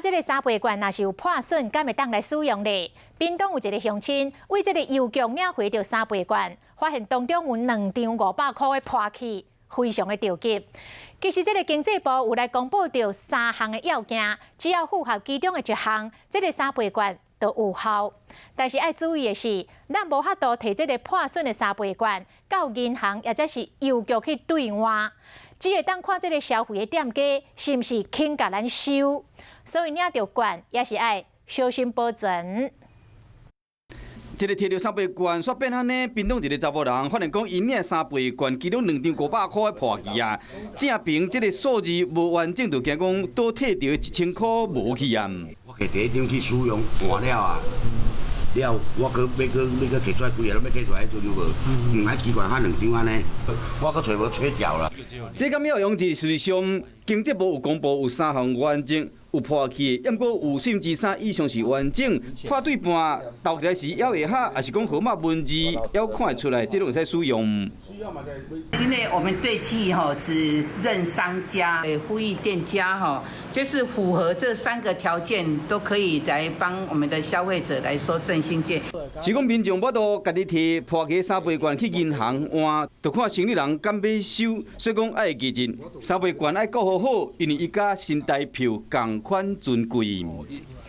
这个三倍券若是有破损，敢会当来使用咧？屏东有一个乡亲为这个邮局领回到三倍券，发现当中有2张500块的破去，非常的着急。其实这个经济部有来公布到3项的要件，只要符合其中的1项，这个三倍券就有效。但是要注意的是，咱无法度摕这个破损的三倍券到银行或者是邮局去兑换。 只会当看这个消费的店家是毋是肯甲咱收，所以领到券也是爱小心保存。这个摕到3倍券煞变安尼，屏东一个查某人发现讲，因领3倍券，其中2张500块破去啊！正凭这个数字无完整，就惊讲多摕到1000块无去啊！我摕第一张去使用换了啊。 了，我去要摕出来几个，要摕出来迄阵有无？还奇怪，哈2张安尼，我搁找无找着啦。这敢要用是事实上，经济部有公布有3项完整有破去的，不过有3%以上是完整，破对半倒起来时还会合，还是讲号码文字还看得出来，这都会使使用。 因为我们对寄只认商家，呼吁店家就是符合这3个条件，都可以来帮我们的消费者来收振兴券。是讲民众要都家己摕破去3倍券去银行换，就看生意人敢要收，所以讲爱记住3倍券爱顾好好，因为伊甲新台票同款尊贵。